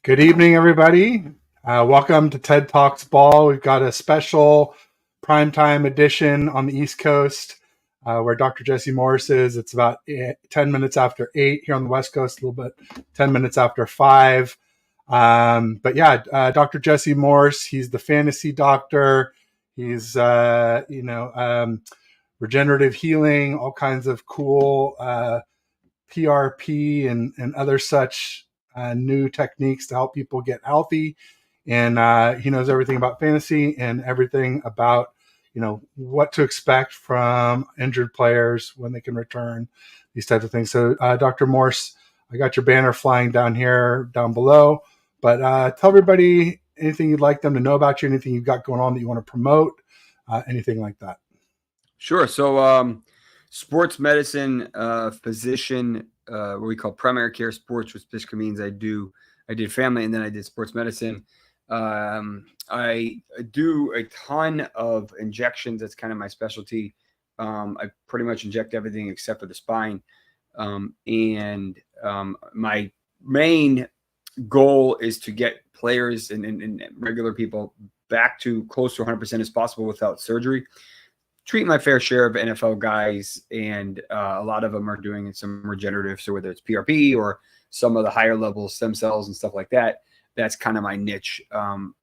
Good evening, everybody. Welcome to TED Talks Ball. We've got a special primetime edition on the East Coast where Dr. Jessie Morse is. It's about 10 minutes after 8 here on the West Coast, a little bit 10 minutes after 5. Dr. Jessie Morse, he's the fantasy doctor. He's, regenerative healing, all kinds of cool PRP and other such new techniques to help people get healthy. And he knows everything about fantasy and everything about, what to expect from injured players when they can return, these types of things. So Dr. Morse, I got your banner flying down below, but tell everybody anything you'd like them to know about you, anything you've got going on that you want to promote, anything like that. Sure. So sports medicine physician, what we call primary care sports, which basically means I did family and then I did sports medicine. I do a ton of injections. That's kind of my specialty. I pretty much inject everything except for the spine. My main goal is to get players and regular people back to close to 100% as possible without surgery. Treat my fair share of NFL guys, and a lot of them are doing some regenerative. So whether it's PRP or some of the higher level stem cells and stuff like that, that's kind of my niche. I'm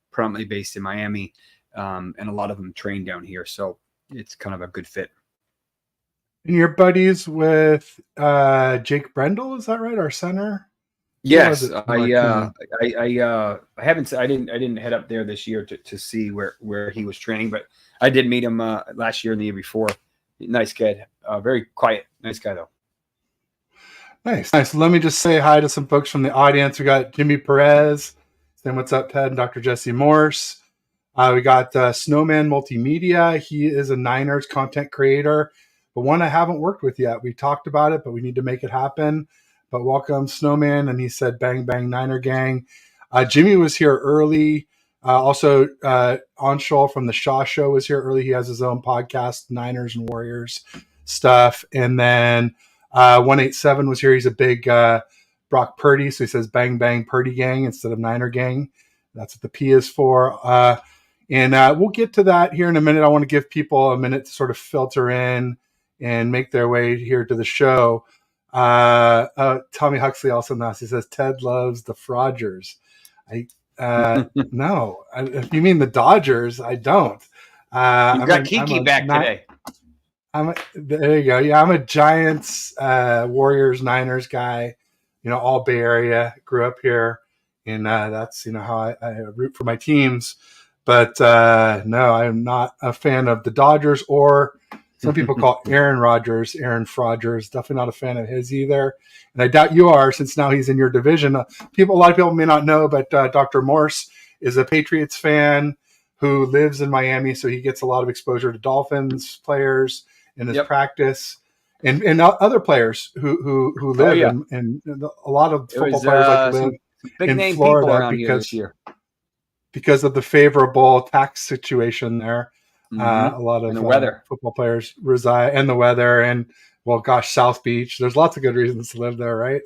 predominantly based in Miami, and a lot of them train down here. So it's kind of a good fit. And you're buddies with Jake Brendel, is that right? Our center? Yes, I didn't head up there this year to see where he was training, but I did meet him last year and the year before. Nice kid, very quiet, nice guy though. Nice. Let me just say hi to some folks from the audience. We got Jimmy Perez, saying what's up, Ted, and Dr. Jessie Morse. We got Snowman Multimedia. He is a Niners content creator, but one I haven't worked with yet. We talked about it, but we need to make it happen. But welcome, Snowman. And he said, bang, bang, Niner gang. Jimmy was here early. Also, Anshul from the Shaw Show was here early. He has his own podcast, Niners and Warriors stuff. And then 187 was here. He's a big Brock Purdy. So he says, bang, bang, Purdy gang instead of Niner gang. That's what the P is for. And we'll get to that here in a minute. I want to give people a minute to sort of filter in and make their way here to the show. Tommy Huxley also knows. He says Ted loves the Frogers. No, if you mean the Dodgers, I don't. You've got Kiki back today. There you go. Yeah, I'm a Giants, Warriors, Niners guy. All Bay Area. Grew up here, and that's how I root for my teams. But no, I'm not a fan of the Dodgers or. Some people call Aaron Rodgers, Aaron Frogers. Definitely not a fan of his either. And I doubt you are, since now he's in your division. A lot of people may not know, but Dr. Morse is a Patriots fan who lives in Miami, so he gets a lot of exposure to Dolphins players in his practice, and other players who live in a lot of football players like live big in name Florida people around here this year because of the favorable tax situation there. A lot of the weather. Football players reside, and the weather, and South Beach. There's lots of good reasons to live there, right?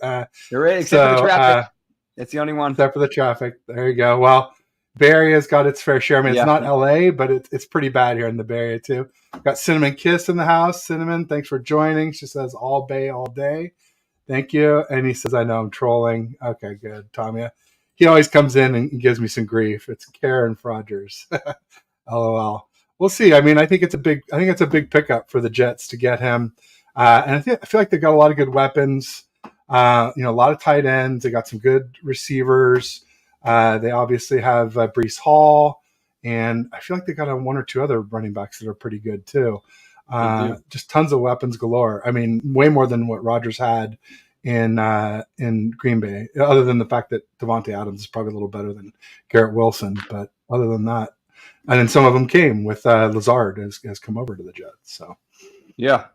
There is, except for the traffic. It's the only one. Except for the traffic. There you go. Well, Bay Area's got its fair share. I mean, it's not LA, but it's pretty bad here in the Bay Area too. Got Cinnamon Kiss in the house. Cinnamon, thanks for joining. She says all Bay, all day. Thank you. And he says, I know I'm trolling. Okay, good. Tommy. He always comes in and gives me some grief. It's Karen Frogers. LOL. We'll see. I mean, I think it's a big pickup for the Jets to get him. And I feel like they've got a lot of good weapons. A lot of tight ends. They got some good receivers. They obviously have Breece Hall, and I feel like they got one or two other running backs that are pretty good too. Just tons of weapons galore. I mean, way more than what Rodgers had in Green Bay. Other than the fact that Devontae Adams is probably a little better than Garrett Wilson, but other than that. And then some of them came with Lazard has come over to the Jets. So, yeah.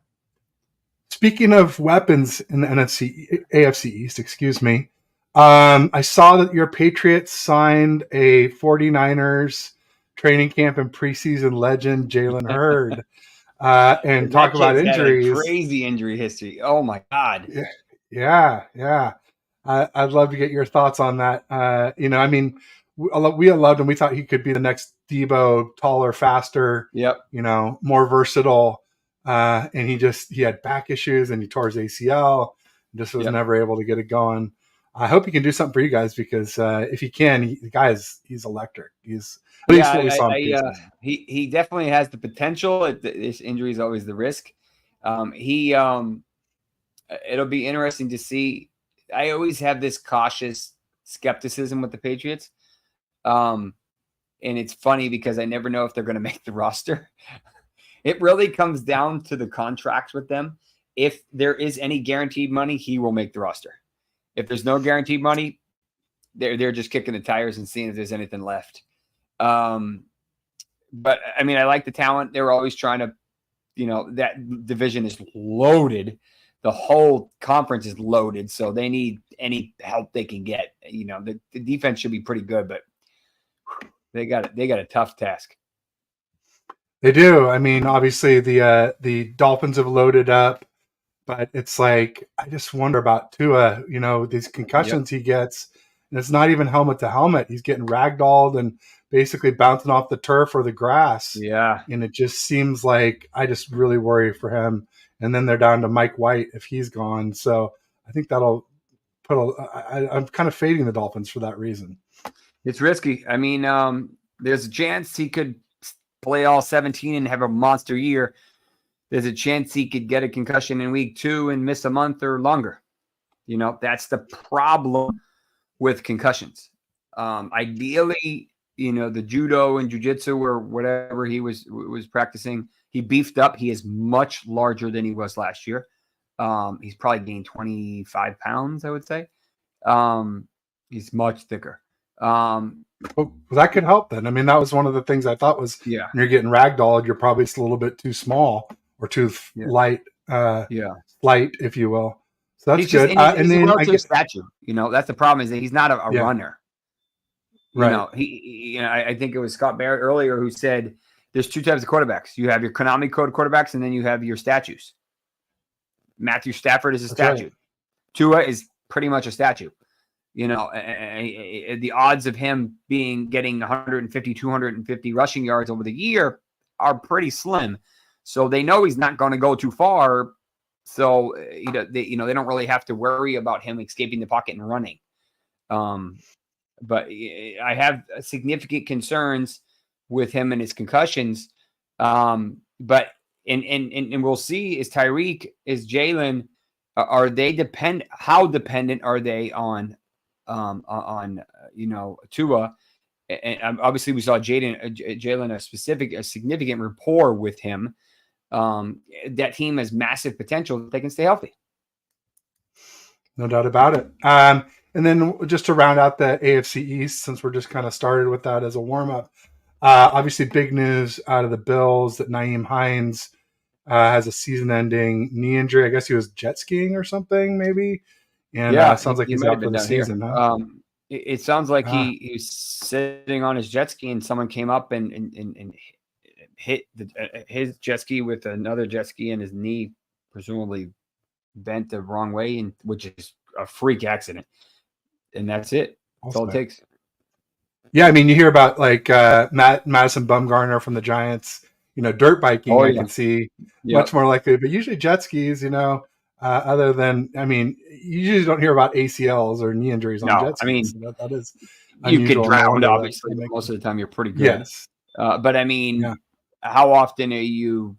Speaking of weapons in the AFC East, excuse me, I saw that your Patriots signed a 49ers training camp and preseason legend Jalen Hurd. And talk about injuries. Crazy injury history. Oh my God. Yeah. I'd love to get your thoughts on that. I mean, we loved him. We thought he could be the next Debo, taller, faster, Yep. More versatile. And he had back issues and he tore his ACL. Just was never able to get it going. I hope he can do something for you guys because if he can, the guy he's electric. He's at least what we saw in preseason. He definitely has the potential. This injury is always the risk. It'll be interesting to see. I always have this cautious skepticism with the Patriots. And it's funny because I never know if they're going to make the roster. It really comes down to the contracts with them. If there is any guaranteed money, he will make the roster. If there's no guaranteed money, they're just kicking the tires and seeing if there's anything left. But I mean, I like the talent. They were always trying to, that division is loaded. The whole conference is loaded, so they need any help they can get. The defense should be pretty good, but they got a tough task. They do. I mean, obviously the Dolphins have loaded up, but it's like I just wonder about Tua. These concussions he gets, and it's not even helmet to helmet. He's getting ragdolled and basically bouncing off the turf or the grass. Yeah, and it just seems like I just really worry for him. And then they're down to Mike White if he's gone. So I think that'll put I'm kind of fading the Dolphins for that reason. It's risky. I mean, there's a chance he could play all 17 and have a monster year. There's a chance he could get a concussion in week 2 and miss a month or longer. That's the problem with concussions. Ideally, the judo and jiu-jitsu or whatever he was practicing, he beefed up. He is much larger than he was last year. He's probably gained 25 pounds, I would say. He's much thicker. Well, that could help then. I mean, that was one of the things I thought was when you're getting ragdolled, you're probably just a little bit too small or too light, if you will. So that's good. He's a statue. That's the problem is that he's not a runner. Right. I think it was Scott Barrett earlier who said there's 2 types of quarterbacks. You have your Konami code quarterbacks, and then you have your statues. Matthew Stafford is a statue. Right. Tua is pretty much a statue. The odds of him getting 150, 250 rushing yards over the year are pretty slim. So they know he's not going to go too far. So they don't really have to worry about him escaping the pocket and running. But I have significant concerns with him and his concussions. But we'll see, is Tyreek, is Jalen, are they how dependent are they on Tua? And obviously we saw Jalen a significant rapport with him. That team has massive potential if they can stay healthy. No doubt about it. And then just to round out the AFC East, since we're just kind of started with that as a warm-up, obviously big news out of the Bills that Nyheim Hines has a season-ending knee injury. I guess he was jet skiing or something, maybe. And sounds like he's out for the season. Huh? It sounds like he's sitting on his jet ski and someone came up and hit his jet ski with another jet ski, and his knee presumably bent the wrong way, which is a freak accident. And that's it. That's all it takes. Yeah, I mean, you hear about like Madison Bumgarner from the Giants, dirt biking. I can see much more likely, but usually jet skis, other than, I mean, you usually don't hear about ACLs or knee injuries on jet skis. I mean, so that is you could drown, obviously, but most of the time you're pretty good. Yes. But I mean, how often are you,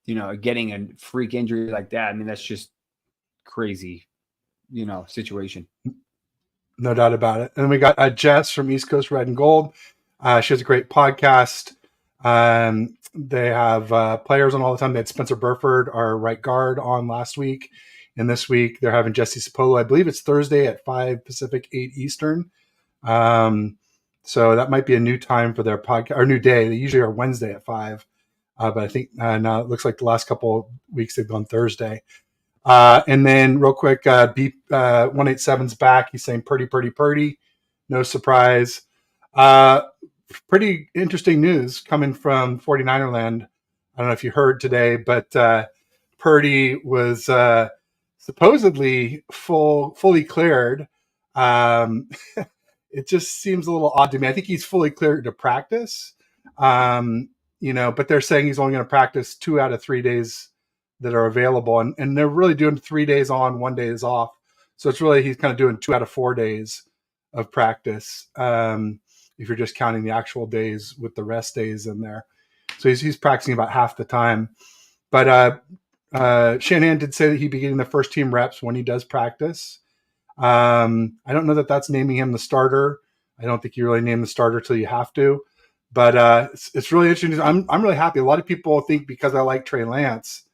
getting a freak injury like that? I mean, that's just crazy, situation. No doubt about it. And we got Jess from East Coast Red and Gold. She has a great podcast. They have players on all the time. They had Spencer Burford, our right guard, on last week. And this week they're having Jesse Sapolo. I believe it's Thursday at 5 Pacific, 8 Eastern. So that might be a new time for their podcast, or new day. They usually are Wednesday at 5. But I think now it looks like the last couple of weeks they've gone Thursday. And then real quick, Beep 187's back. He's saying Purdy. No surprise. Pretty interesting news coming from 49er land. I don't know if you heard today, but Purdy was supposedly fully cleared It just seems a little odd to me. I think he's fully cleared to practice, but they're saying he's only going to practice 2 out of 3 days that are available. And they're really doing 3 days on, 1 day is off. So it's really, he's kind of doing 2 out of 4 days of practice. If you're just counting the actual days with the rest days in there. So he's practicing about half the time. But Shanahan did say that he'd be getting the first team reps when he does practice. I don't know that that's naming him the starter. I don't think you really name the starter till you have to. But it's really interesting. I'm really happy. A lot of people think because I like Trey Lance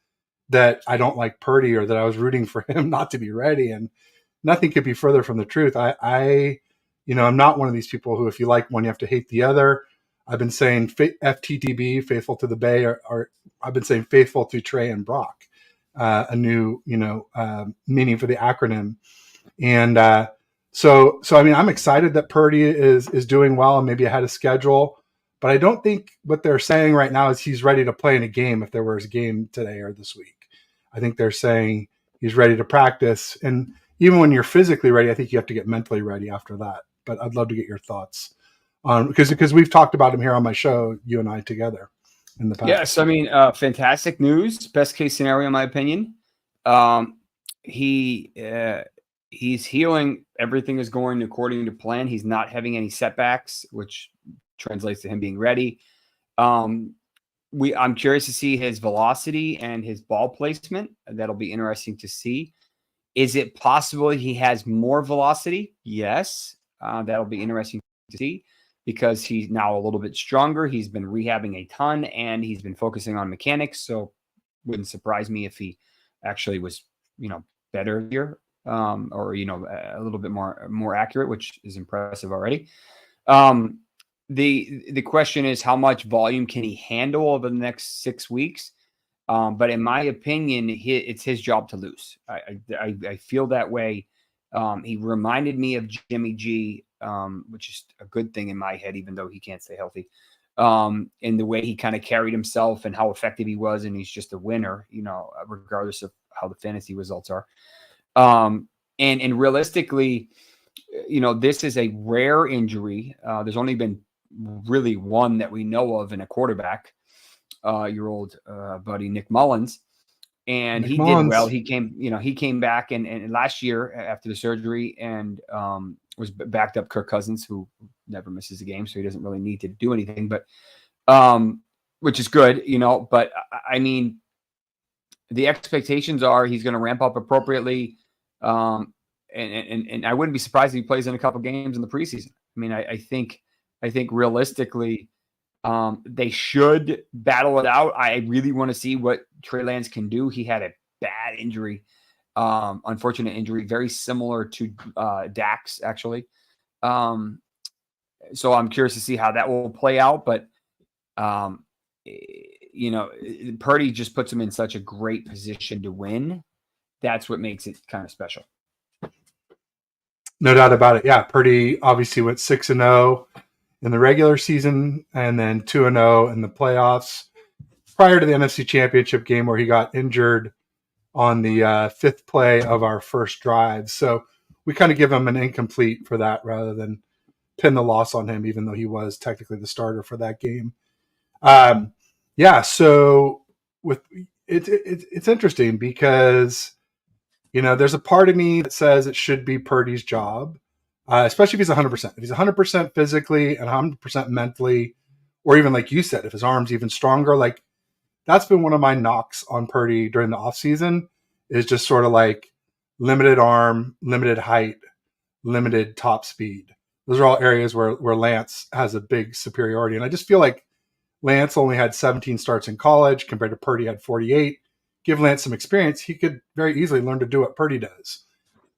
that I don't like Purdy, or that I was rooting for him not to be ready. And nothing could be further from the truth. I'm not one of these people who, if you like one, you have to hate the other. I've been saying FTTB, faithful to the Bay, or I've been saying faithful to Trey and Brock, a new, meaning for the acronym. And so I mean, I'm excited that Purdy is doing well and maybe ahead of schedule. But I don't think what they're saying right now is he's ready to play in a game if there was a game today or this week. I think they're saying he's ready to practice. And even when you're physically ready, I think you have to get mentally ready after that. But I'd love to get your thoughts on, because we've talked about him here on my show, you and I together in the past. Yes, I mean, fantastic news. Best case scenario, in my opinion. He's healing. Everything is going according to plan. He's not having any setbacks, which translates to him being ready. I'm curious to see his velocity and his ball placement. That'll be interesting to see. Is it possible he has more velocity? Yes. That'll be interesting to see, because he's now a little bit stronger. He's been rehabbing a ton, and he's been focusing on mechanics. So wouldn't surprise me if he actually was, better here, or, a little bit more accurate, which is impressive already. The question is, how much volume can he handle over the next 6 weeks? But in my opinion, it's his job to lose. I feel that way. He reminded me of Jimmy G, which is a good thing in my head, even though he can't stay healthy. In the way he kind of carried himself and how effective he was, and he's just a winner, regardless of how the fantasy results are. And realistically, this is a rare injury. There's only been really one that we know of in a quarterback, your old buddy Nick Mullins. And he did well. He came back and last year after the surgery, and was backed up Kirk Cousins, who never misses a game, so he doesn't really need to do anything, but which is good, but I mean, the expectations are he's going to ramp up appropriately. And I wouldn't be surprised if he plays in a couple games in the preseason. I mean, I think realistically, they should battle it out. I really want to see what Trey Lance can do. He had a bad injury, unfortunate injury, very similar to Dak's actually. So I'm curious to see how that will play out. But, Purdy just puts him in such a great position to win. That's what makes it kind of special. No doubt about it. Yeah, Purdy obviously went 6-0 in the regular season, and then 2-0 in the playoffs prior to the NFC Championship game, where he got injured on the fifth play of our first drive. So we kind of give him an incomplete for that rather than pin the loss on him, even though he was technically the starter for that game. So with it's interesting because there's a part of me that says it should be Purdy's job, especially if he's 100%. If he's 100% physically and 100% mentally, or even like you said, if his arm's even stronger, like that's been one of my knocks on Purdy during the offseason, is just sort of like limited arm, limited height, limited top speed. Those are all areas where Lance has a big superiority. And I just feel like Lance only had 17 starts in college compared to Purdy had 48. Give Lance some experience, he could very easily learn to do what Purdy does.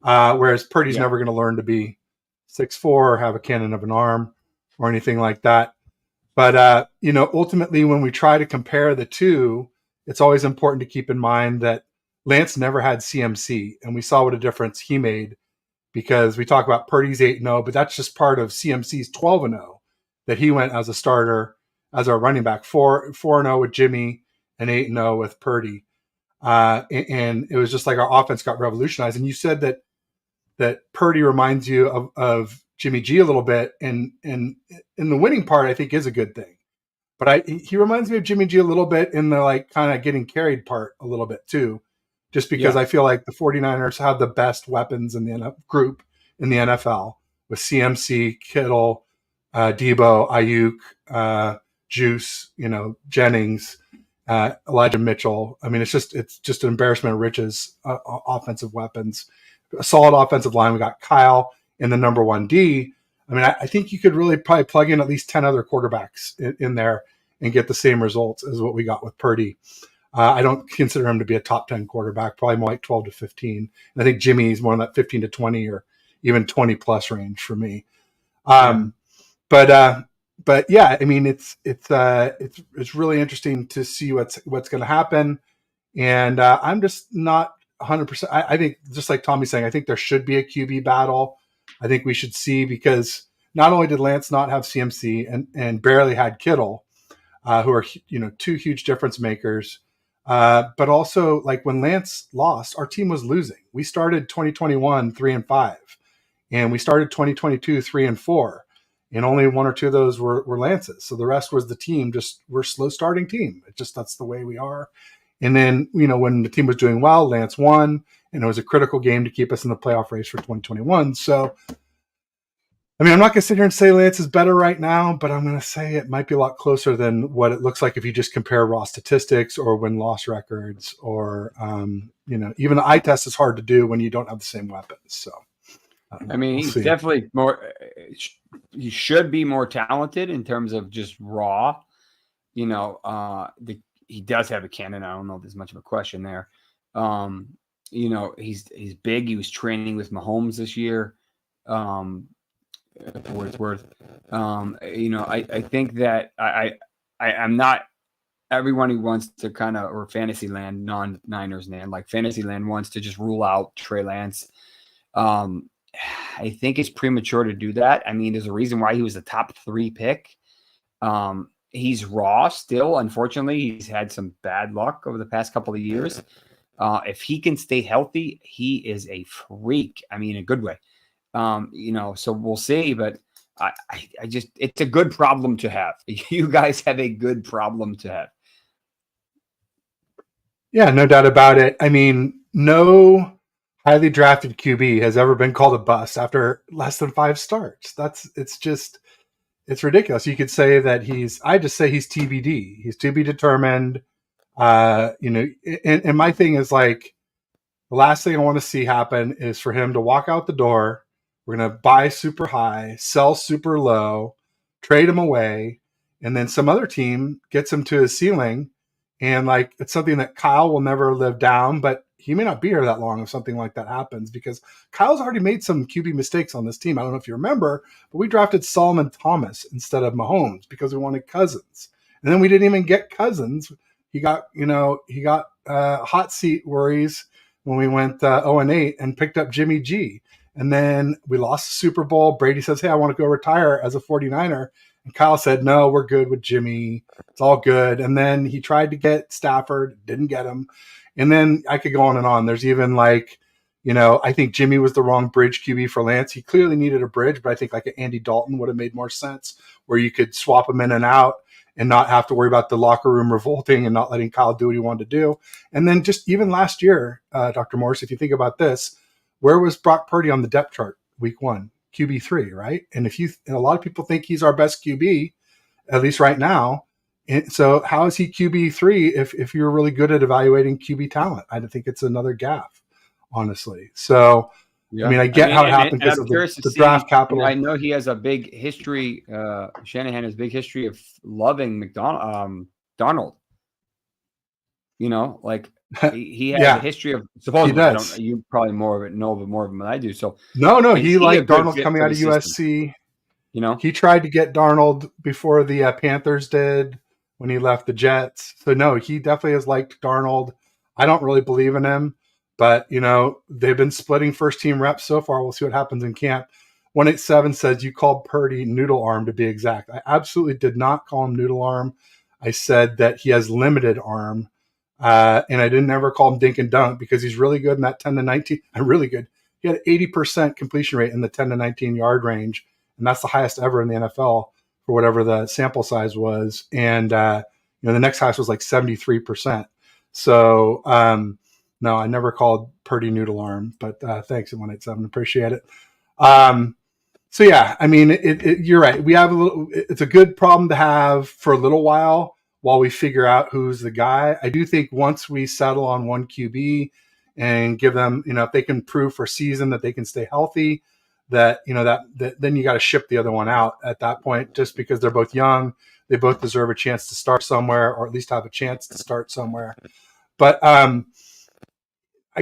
Whereas Purdy's never going to learn to be 6'4" or have a cannon of an arm or anything like that. But, ultimately, when we try to compare the two, it's always important to keep in mind that Lance never had CMC, and we saw what a difference he made, because we talk about Purdy's 8-0, but that's just part of CMC's 12-0 that he went as a starter, as our running back, 4-0 with Jimmy and 8-0 with Purdy. And it was just like our offense got revolutionized. And you said that that Purdy reminds you of Jimmy G a little bit, and in the winning part, I think is a good thing. But he reminds me of Jimmy G a little bit in the like kind of getting carried part a little bit too, just because I feel like the 49ers have the best weapons in the group in the NFL with CMC, Kittle, Debo, Ayuk, Juice, Jennings, Elijah Mitchell. I mean, it's just an embarrassment of riches. Offensive weapons, a solid offensive line. We got Kyle in the number 1D. I mean, I think you could really probably plug in at least 10 other quarterbacks in there and get the same results as what we got with Purdy. I don't consider him to be a top 10 quarterback, probably more like 12 to 15. And I think Jimmy's more in that 15 to 20 or even 20 plus range for me. But yeah, I mean, it's really interesting to see what's going to happen. And I'm just not 100%. I think just like Tommy's saying, I think there should be a QB battle. I think we should see, because not only did Lance not have CMC and barely had Kittle, who are, two huge difference makers, but also like when Lance lost, our team was losing. We started 2021 3-5, and we started 2022 3-4, and only one or two of those were Lance's. So the rest was the team. We're a slow starting team. That's the way we are. And then, when the team was doing well, Lance won, and it was a critical game to keep us in the playoff race for 2021. So, I mean, I'm not going to sit here and say Lance is better right now, but I'm going to say it might be a lot closer than what it looks like if you just compare raw statistics or win-loss records, or, even the eye test is hard to do when you don't have the same weapons. So, I mean, he's definitely more. He should be more talented in terms of just raw. He does have a cannon. I don't know if there's much of a question there. He's big. He was training with Mahomes this year. For what it's worth. I think that I'm not everyone who wants to kind of, or Fantasyland, non-Niners land, like Fantasyland wants to just rule out Trey Lance. I think it's premature to do that. I mean, there's a reason why he was the top 3 pick. He's raw still. Unfortunately, he's had some bad luck over the past couple of years. If he can stay healthy, he is a freak. I mean, in a good way. So we'll see, but I just, it's a good problem to have. You guys have a good problem to have. Yeah, no doubt about it. I mean, no highly drafted QB has ever been called a bust after less than 5 starts. It's ridiculous. You could say that I just say he's TBD. He's to be determined. And my thing is like, the last thing I want to see happen is for him to walk out the door. We're going to buy super high, sell super low, trade him away, and then some other team gets him to his ceiling. And like, it's something that Kyle will never live down, but he may not be here that long if something like that happens, because Kyle's already made some QB mistakes on this team. I don't know if you remember, but we drafted Solomon Thomas instead of Mahomes because we wanted Cousins. And then we didn't even get Cousins. He got hot seat worries when we went 0-8 and picked up Jimmy G. And then we lost the Super Bowl. Brady says, hey, I want to go retire as a 49er. And Kyle said, no, we're good with Jimmy. It's all good. And then he tried to get Stafford, didn't get him. And then I could go on and on. There's even like, I think Jimmy was the wrong bridge QB for Lance. He clearly needed a bridge, but I think like an Andy Dalton would have made more sense, where you could swap him in and out and not have to worry about the locker room revolting and not letting Kyle do what he wanted to do. And then just even last year, Dr. Morse, if you think about this, where was Brock Purdy on the depth chart week 1? QB3, right? And and a lot of people think he's our best QB, at least right now. And so how is he QB3 if you're really good at evaluating QB talent? I think it's another gaffe, honestly. So, yeah. I mean, I get how it happened because of the draft capital. I know he has a big history. Shanahan has a big history of loving Darnold. Like he has a history of, supposedly, you probably know more of him than I do. So no, he liked Darnold coming out of USC. He tried to get Darnold before the Panthers did when he left the Jets. So no, he definitely has liked Darnold. I don't really believe in him, but they've been splitting first team reps so far. We'll see what happens in camp. 187 says you called Purdy noodle arm, to be exact. I absolutely did not call him noodle arm. I said that he has limited arm. And I didn't ever call him dink and dunk, because he's really good in that 10 to 19. Really good. he had 80% completion rate in the 10 to 19 yard range, and that's the highest ever in the NFL for whatever the sample size was. And the next highest was like 73%. So no, I never called Purdy noodle arm, but thanks at 187, appreciate it. So yeah, I mean, you're right. We have it's a good problem to have for a little while we figure out who's the guy. I do think once we settle on one QB and give them, if they can prove for a season that they can stay healthy, that then you got to ship the other one out at that point, just because they're both young. They both deserve a chance to start somewhere, or at least have a chance to start somewhere. But I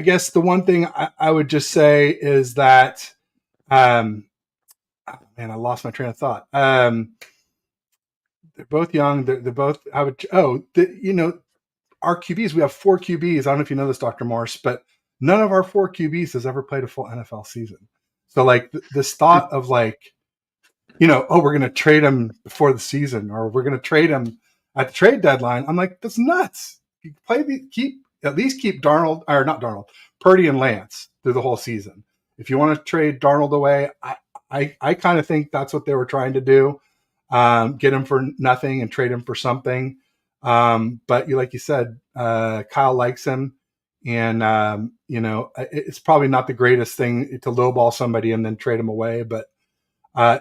guess the one thing I would just say is that, man, I lost my train of thought. They're both young. They're both, our QBs, we have 4 QBs. I don't know if you know this, Dr. Morse, but none of our 4 QBs has ever played a full NFL season. So like this thought of like, we're going to trade him before the season, or we're going to trade him at the trade deadline. I'm like, that's nuts. You at least keep Purdy and Lance through the whole season. If you want to trade Darnold away, I kind of think that's what they were trying to do. Get him for nothing and trade him for something. But like you said, Kyle likes him, and it's probably not the greatest thing to lowball somebody and then trade him away. But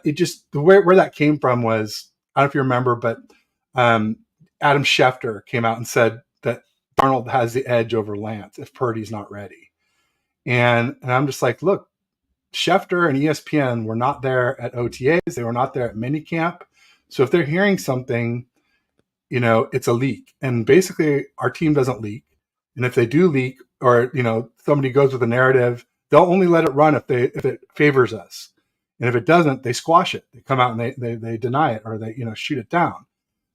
it just, where that came from was, I don't know if you remember, but Adam Schefter came out and said that Darnold has the edge over Lance if Purdy's not ready. And I'm just like, look, Schefter and ESPN were not there at OTAs. They were not there at minicamp. So if they're hearing something, it's a leak. And basically our team doesn't leak. And if they do leak, or, somebody goes with a narrative, they'll only let it run if it favors us. And if it doesn't, they squash it. They come out and they deny it, or they, shoot it down.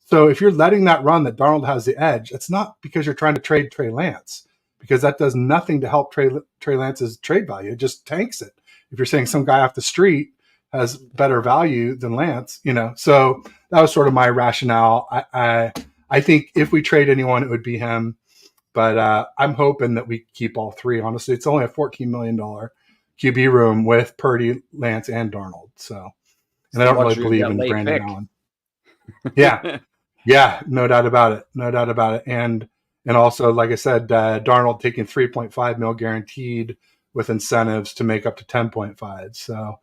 So if you're letting that run, that Darnold has the edge, it's not because you're trying to trade Trey Lance, because that does nothing to help Trey Lance's trade value. It just tanks it. If you're saying some guy off the street has better value than Lance, so that was sort of my rationale. I think if we trade anyone, it would be him, but I'm hoping that we keep all 3. Honestly, it's only a $14 million QB room with Purdy, Lance, and Darnold. So, and I don't really believe in Brandon Allen. Yeah, no doubt about it. And also, like I said, Darnold taking 3.5 mil guaranteed with incentives to make up to 10.5. So,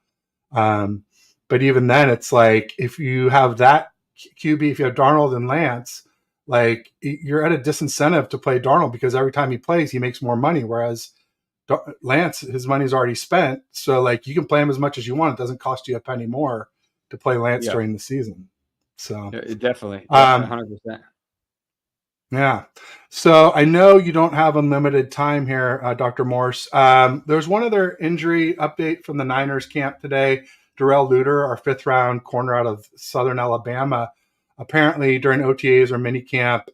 but even then, it's like, if you have that QB, if you have Darnold and Lance, like, you're at a disincentive to play Darnold, because every time he plays, he makes more money. Whereas Lance, his money's already spent. So like, you can play him as much as you want. It doesn't cost you a penny more to play Lance during the season. So definitely 100%. Yeah. So I know you don't have unlimited time here, Dr. Morse. There's one other injury update from the Niners camp today. Darrell Luter, our 5th round corner out of Southern Alabama, apparently during OTAs or minicamp,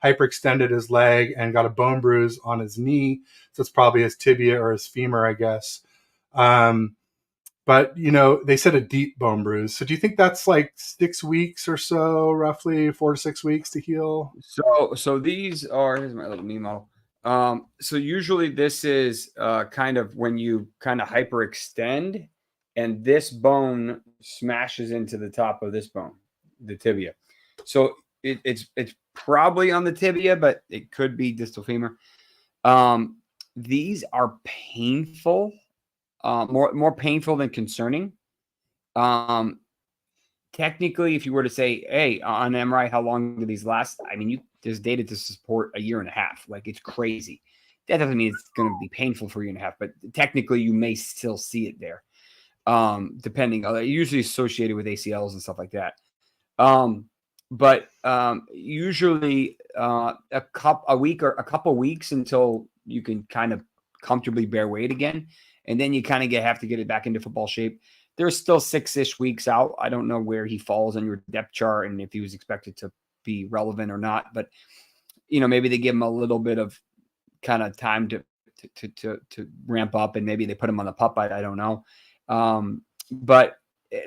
hyperextended his leg and got a bone bruise on his knee. So it's probably his tibia or his femur, I guess. But, they said a deep bone bruise. So do you think that's like 6 weeks or so, roughly 4 to 6 weeks to heal? So these are, here's my little meme model. So usually this is kind of when you kind of hyperextend and this bone smashes into the top of this bone, the tibia. So it's probably on the tibia, but it could be distal femur. These are painful, more painful than concerning. Technically, if you were to say, hey, on MRI, how long do these last? I mean, there's data to support 1.5 years. Like, it's crazy. That doesn't mean it's going to be painful for 1.5 years, but technically you may still see it there. Depending, usually associated with ACLs and stuff like that. But usually a couple weeks until you can kind of comfortably bear weight again. And then you kind of have to get it back into football shape. There's still 6-ish weeks out. I don't know where he falls on your depth chart and if he was expected to be relevant or not. But, maybe they give him a little bit of kind of time to ramp up, and maybe they put him on the pup. I don't know. But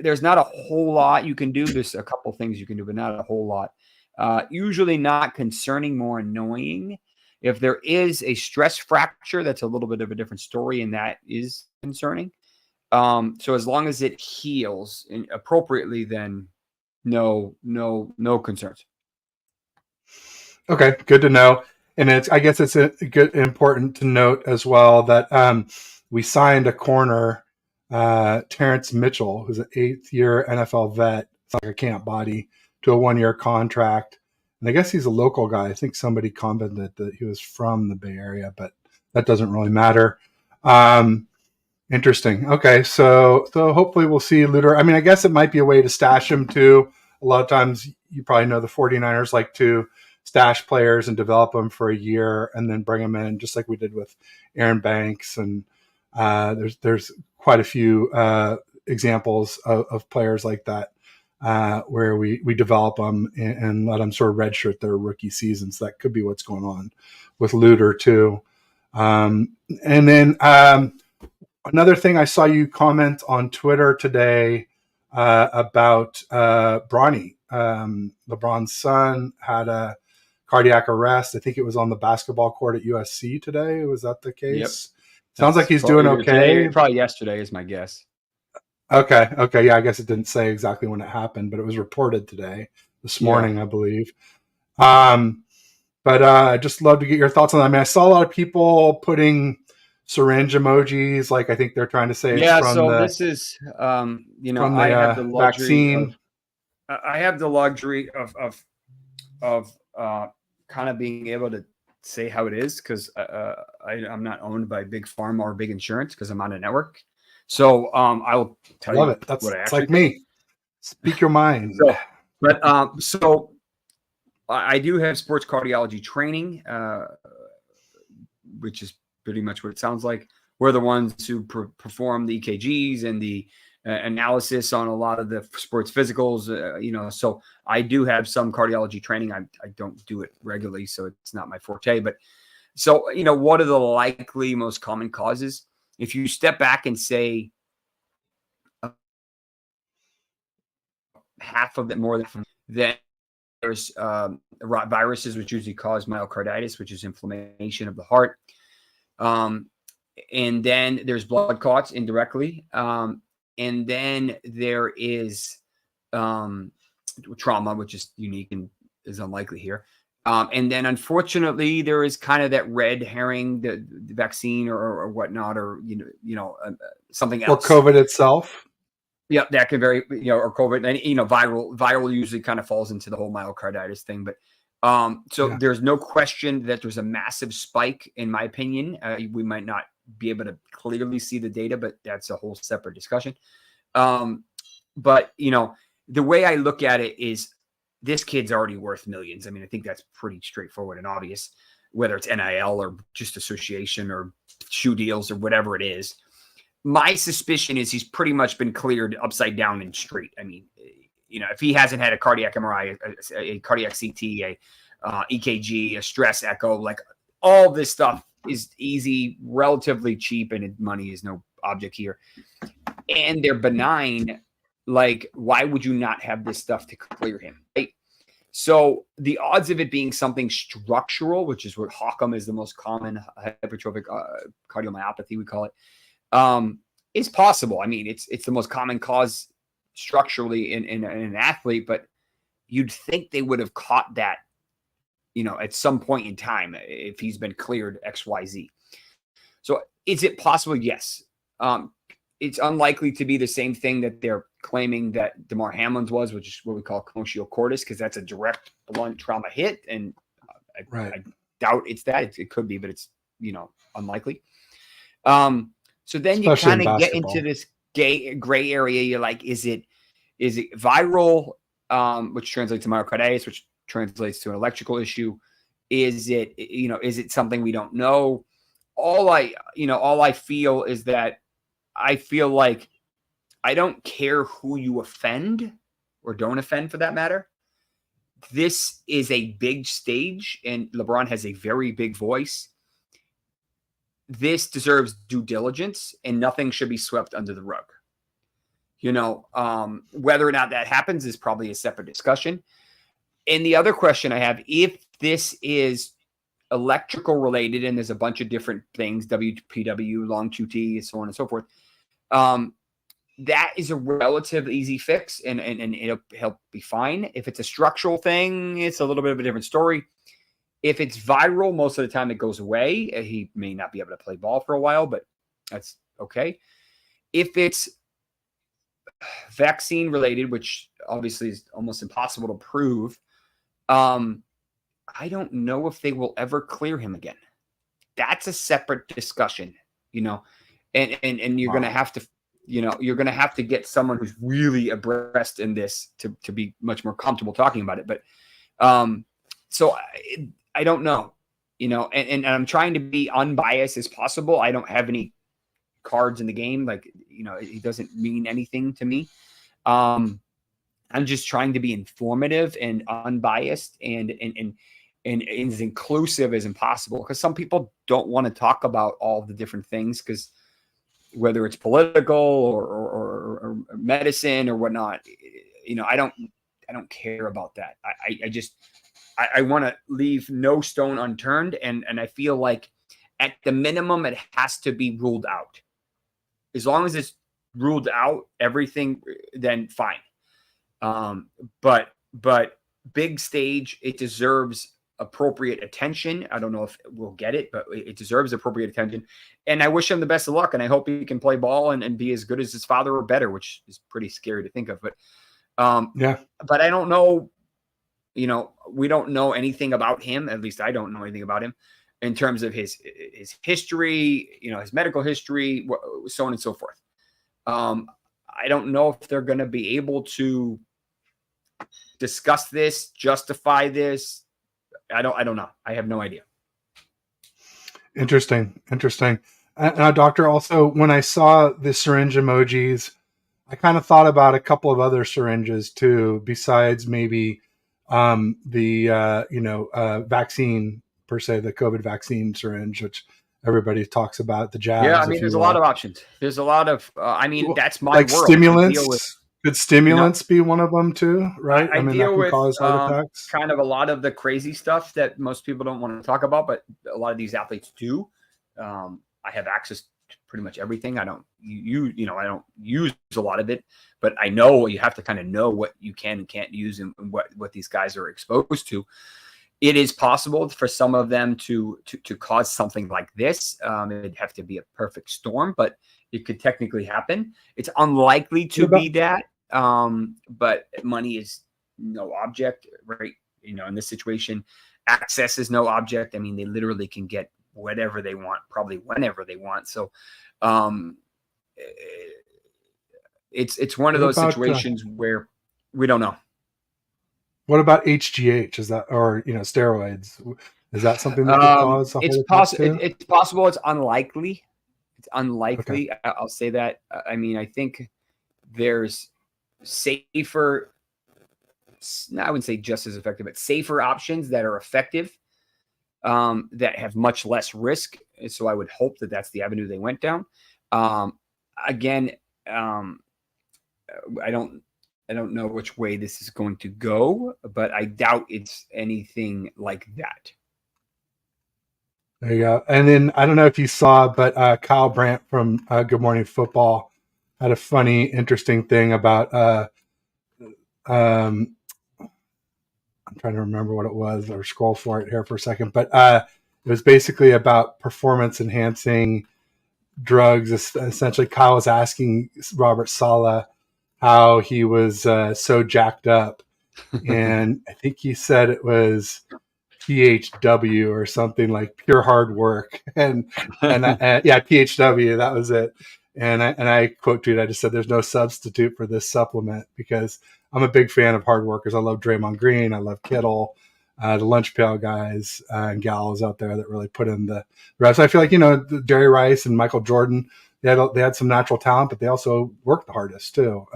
there's not a whole lot you can do. There's a couple things you can do, but not a whole lot. Usually not concerning, more annoying. If there is a stress fracture, that's a little bit of a different story, and that is concerning. So as long as it heals appropriately, then no concerns. Okay, good to know. And I guess it's important to note as well that we signed a corner, Terrence Mitchell, who's an 8th-year NFL vet. It's like a camp body, to a 1-year contract. And I guess he's a local guy. I think somebody commented that he was from the Bay Area, but that doesn't really matter. Interesting. Okay, so hopefully we'll see Luter. I mean, I guess it might be a way to stash him too. A lot of times, you probably know the 49ers like to stash players and develop them for a year and then bring them in, just like we did with Aaron Banks. And there's quite a few examples of players like that where we develop them and let them sort of redshirt their rookie seasons. That could be what's going on with Luter too. And then another thing, I saw you comment on Twitter today about Bronny. LeBron's son had a cardiac arrest. I think it was on the basketball court at USC today. Was that the case? Yep. Sounds like he's doing okay. Today, probably yesterday is my guess. Okay. Yeah, I guess it didn't say exactly when it happened, but it was reported this morning, I believe. But I just love to get your thoughts on that. I mean, I saw a lot of people putting syringe emojis, like I think they're trying to say it's from this is I have the luxury of kind of being able to say how it is, because I'm not owned by big pharma or big insurance, because I'm on a network. So I'll tell you it. That's what I actually like me. Speak your mind. So I do have sports cardiology training, which is pretty much what it sounds like. We're the ones who perform the EKGs and the analysis on a lot of the sports physicals, so I do have some cardiology training. I don't do it regularly, so it's not my forte. But so, what are the likely most common causes? If you step back and say half of it, more than, then there's viruses, which usually cause myocarditis, which is inflammation of the heart. And then there's blood clots indirectly. And then there is trauma, which is unique and is unlikely here. And then, unfortunately, there is kind of that red herring, the vaccine or whatnot, or something else. Or COVID itself. Yeah, that can vary. Or COVID, and viral usually kind of falls into the whole myocarditis thing. But there's no question that there's a massive spike, in my opinion. We might not be able to clearly see the data, but that's a whole separate discussion. But the way I look at it is, this kid's already worth millions. I mean, I think that's pretty straightforward and obvious, whether it's NIL or just association or shoe deals or whatever it is. My suspicion is he's pretty much been cleared upside down and straight. I mean, if he hasn't had a cardiac MRI, a cardiac CT, a EKG, a stress echo, like all this stuff is easy, relatively cheap, and money is no object here. And they're benign. Like, why would you not have this stuff to clear him? Right? So the odds of it being something structural, which is what HOCM is, the most common hypertrophic cardiomyopathy, we call it, is possible. I mean, it's the most common cause structurally in an athlete, but you'd think they would have caught that, at some point in time, if he's been cleared XYZ. So is it possible? Yes. It's unlikely to be the same thing that they're claiming that DeMar Hamlin's was, which is what we call commotio cordis, because that's a direct blunt trauma hit. And I doubt it's that. It could be, but it's, unlikely. So then you kind of get into this gray area. You're like, is it viral, which translates to myocarditis, which translates to an electrical issue? Is it something we don't know? All I feel is that I feel like I don't care who you offend or don't offend, for that matter. This is a big stage, and LeBron has a very big voice. This deserves due diligence, and nothing should be swept under the rug. Whether or not that happens is probably a separate discussion. And the other question I have, if this is electrical related, and there's a bunch of different things, WPW, long QT, so on and so forth. That is a relative easy fix, and he'll be fine. If it's a structural thing, it's a little bit of a different story. If it's viral, most of the time it goes away. He may not be able to play ball for a while, but that's okay. If it's vaccine related, which obviously is almost impossible to prove, I don't know if they will ever clear him again. That's a separate discussion, and you're going to have to, you're going to have to get someone who's really abreast in this to be much more comfortable talking about it. But so I don't know, and I'm trying to be unbiased as possible. I don't have any cards in the game. Like, it doesn't mean anything to me. I'm just trying to be informative and unbiased and as inclusive as impossible, because some people don't want to talk about all the different things, because whether it's political or medicine or whatnot, I don't care about that. I want to leave no stone unturned, and I feel like at the minimum it has to be ruled out. As long as it's ruled out, everything, then fine. But big stage, it deserves appropriate attention. I don't know if we'll get it, but it deserves appropriate attention. And I wish him the best of luck, and I hope he can play ball and be as good as his father or better, which is pretty scary to think of. But but I don't know, we don't know anything about him. At least I don't know anything about him in terms of his history, his medical history, so on and so forth. I don't know if they're going to be able to discuss this, justify this. I don't know. I have no idea. Interesting. Now, doctor, also, when I saw the syringe emojis, I kind of thought about a couple of other syringes too, besides maybe the vaccine per se, the COVID vaccine syringe, which everybody talks about, the jabs. Yeah, I mean, there's a lot of options. There's a lot of, that's my like world. Stimulants. Could stimulants be one of them too, right? I mean, that can cause heart attacks. Kind of a lot of the crazy stuff that most people don't want to talk about, but a lot of these athletes do. I have access to pretty much everything. I don't use a lot of it, but I know you have to kind of know what you can and can't use and what these guys are exposed to. It is possible for some of them to cause something like this. It'd have to be a perfect storm, but it could technically happen. It's unlikely to be that. But money is no object, right? In this situation, access is no object. I mean, they literally can get whatever they want, probably whenever they want. So, it's one of those situations where we don't know. What about HGH? Is that, or steroids? Is that something that could cause a it's possible? It's possible. It's unlikely. It's unlikely. Okay. I'll say that. I mean, I think there's safer, I wouldn't say just as effective, but safer options that are effective, that have much less risk. So I would hope that that's the avenue they went down. Again, I don't know which way this is going to go, but I doubt it's anything like that. There you go. And then I don't know if you saw, but Kyle Brandt from Good Morning Football had a funny, interesting thing about I'm trying to remember what it was, or scroll for it here for a second, but it was basically about performance enhancing drugs. Essentially, Kyle was asking Robert Saleh how he was so jacked up, and I think he said it was PHW or something, like pure hard work, and yeah, PHW, that was it. And I quote tweeted, I just said, there's no substitute for this supplement, because I'm a big fan of hard workers. I love Draymond Green. I love Kittle, the lunch pail guys and gals out there that really put in the reps. I feel like, Jerry Rice and Michael Jordan, they had some natural talent, but they also worked the hardest too.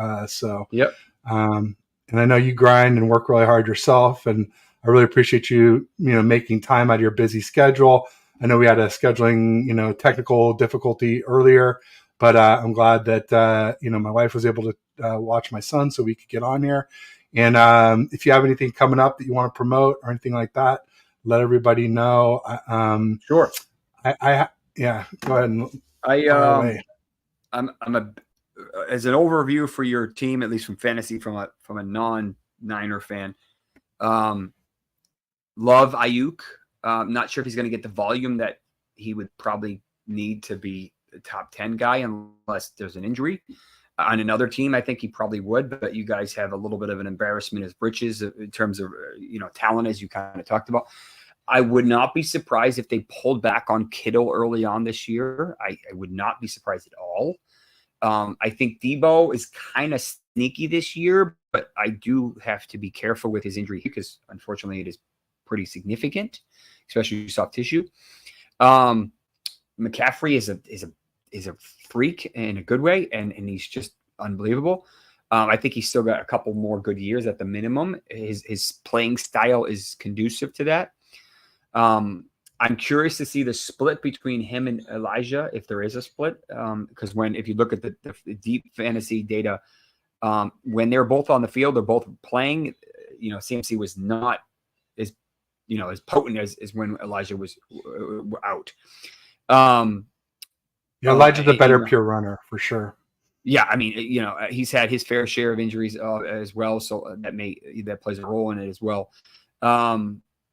Yep. And I know you grind and work really hard yourself, and I really appreciate you, making time out of your busy schedule. I know we had a scheduling, technical difficulty earlier, but I'm glad that, my wife was able to watch my son so we could get on here. And if you have anything coming up that you want to promote or anything like that, let everybody know. Sure. Yeah, go ahead and fire away. I'm as an overview for your team, at least from fantasy, from a non-Niner fan. Love Ayuk. Not sure if he's going to get the volume that he would probably need to be a top 10 guy unless there's an injury. On another team, I think he probably would, but you guys have a little bit of an embarrassment as britches in terms of talent, as you kind of talked about. I would not be surprised if they pulled back on Kittle early on this year. I would not be surprised at all. I think Debo is kind of sneaky this year, but I do have to be careful with his injury because unfortunately it is pretty significant, especially soft tissue. McCaffrey is a freak in a good way, and he's just unbelievable. I think he's still got a couple more good years at the minimum. His playing style is conducive to that. I'm curious to see the split between him and Elijah, if there is a split, because if you look at the deep fantasy data, when they're both on the field, they're both playing. CMC was not as potent as when Elijah was out. Elijah's a better pure runner for sure. Yeah, I mean, he's had his fair share of injuries as well, so that plays a role in it as well.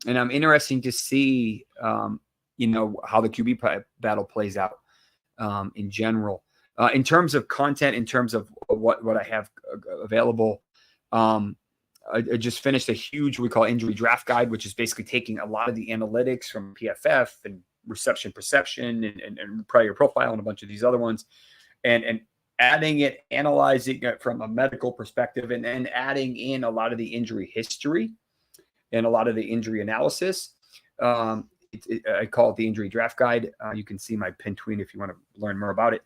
And I'm interested to see, how the QB battle plays out in general. In terms of content, in terms of what I have available, I just finished a huge, we call injury draft guide, which is basically taking a lot of the analytics from PFF and reception perception and player profile and a bunch of these other ones, and adding it, analyzing it from a medical perspective, and then adding in a lot of the injury history and a lot of the injury analysis. I call it the injury draft guide. You can see my pin tweet if you want to learn more about it.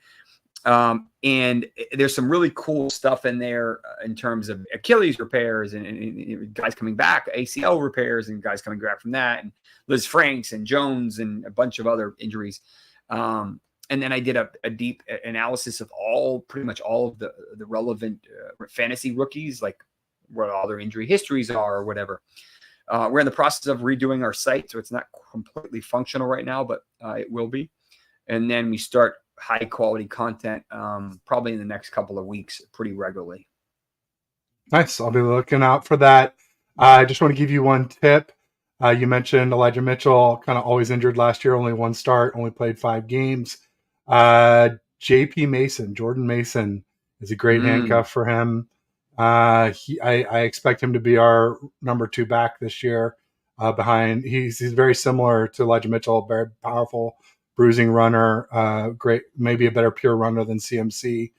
And there's some really cool stuff in there in terms of Achilles repairs and guys coming back, ACL repairs and guys coming back from that, and Liz Franks and Jones and a bunch of other injuries. And then I did a deep analysis of pretty much all of the relevant fantasy rookies, like what all their injury histories are or whatever. We're in the process of redoing our site, so it's not completely functional right now, but it will be. And then we start high quality content probably in the next couple of weeks pretty regularly. Nice. I'll be looking out for that. I just want to give you one tip. You mentioned Elijah Mitchell, kind of always injured last year, only one start, only played 5 games. Jordan Mason is a great handcuff for him. I expect him to be our number 2 back this year. He's very similar to Elijah Mitchell, very powerful bruising runner, great, maybe a better pure runner than CMC.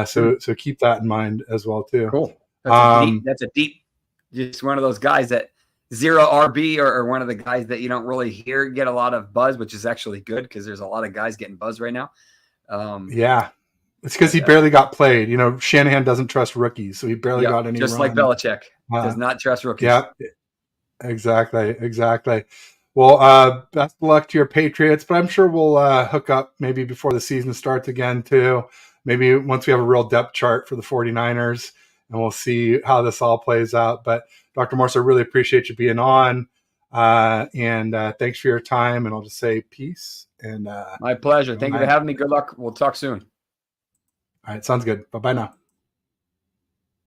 So keep that in mind as well too. Cool. That's a deep, just one of those guys that zero RB or one of the guys that you don't really hear get a lot of buzz, which is actually good because there's a lot of guys getting buzz right now. Yeah. It's because he barely got played. Shanahan doesn't trust rookies, so he barely got any. Just like Belichick does not trust rookies. Yeah, exactly. Well, best of luck to your Patriots, but I'm sure we'll hook up maybe before the season starts again too. Maybe once we have a real depth chart for the 49ers, and we'll see how this all plays out. But Dr. Morse, I really appreciate you being on, and thanks for your time. And I'll just say peace. And my pleasure. Thank you for having me. Good luck. We'll talk soon. All right, sounds good. Bye-bye now.